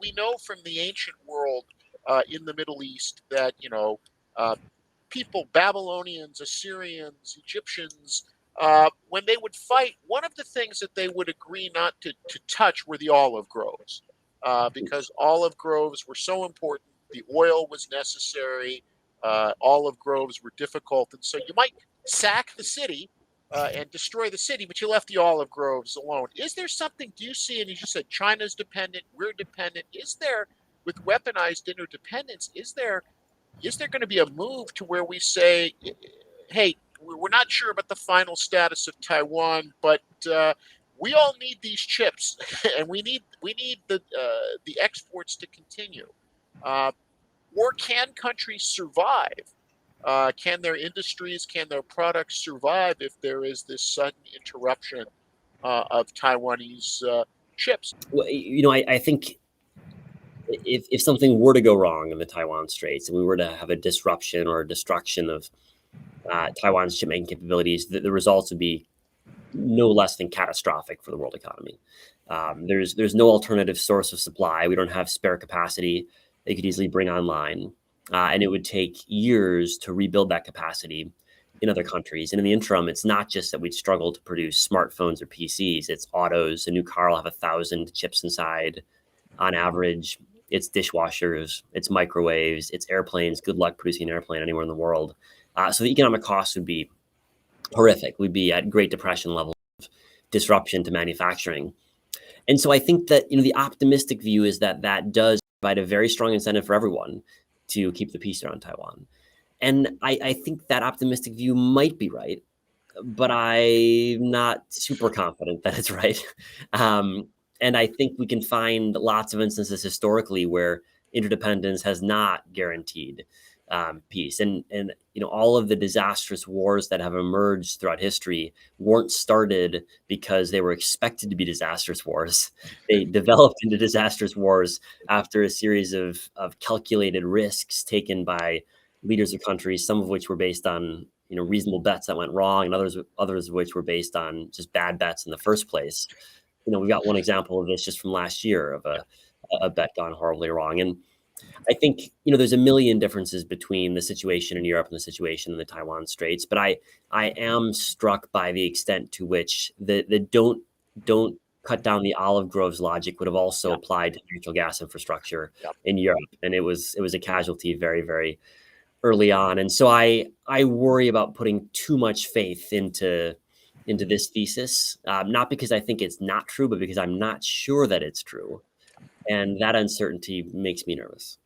we know from the ancient world in the Middle East that, uh, people, Babylonians, Assyrians, Egyptians, when they would fight, one of the things that they would agree not to touch were the olive groves, because olive groves were so important. The oil was necessary. Olive groves were difficult. And so you might sack the city and destroy the city, but you left the olive groves alone. Is there something, do you see, and as you said, China's dependent, we're dependent. Is there, with weaponized interdependence, is there going to be a move to where we say, hey, we're not sure about the final status of Taiwan, but we all need these chips, and we need the exports to continue, uh, or can countries survive? Can their industries, can their products survive if there is this sudden interruption of Taiwanese chips? Well, I think if something were to go wrong in the Taiwan Straits and we were to have a disruption or a destruction of Taiwan's chip-making capabilities, the results would be no less than catastrophic for the world economy. There's no alternative source of supply. We don't have spare capacity they could easily bring online. And it would take years to rebuild that capacity in other countries. And in the interim, it's not just that we'd struggle to produce smartphones or PCs. It's autos. A new car will have 1,000 chips inside on average. It's dishwashers, it's microwaves, it's airplanes. Good luck producing an airplane anywhere in the world. So the economic costs would be horrific. We'd be at Great Depression level of disruption to manufacturing. And so I think that the optimistic view is that that does provide a very strong incentive for everyone to keep the peace around Taiwan. And I think that optimistic view might be right, but I'm not super confident that it's right. And I think we can find lots of instances historically where interdependence has not guaranteed peace. And all of the disastrous wars that have emerged throughout history weren't started because they were expected to be disastrous wars. They developed into disastrous wars after a series of calculated risks taken by leaders of countries, some of which were based on reasonable bets that went wrong, and others of which were based on just bad bets in the first place. We got one example of this just from last year of a bet gone horribly wrong. And I think, there's a million differences between the situation in Europe and the situation in the Taiwan Straits, but I am struck by the extent to which the don't cut down the olive groves logic would have also applied to natural gas infrastructure in Europe. And it was a casualty very, very early on. And so I worry about putting too much faith into this thesis, not because I think it's not true, but because I'm not sure that it's true. And that uncertainty makes me nervous.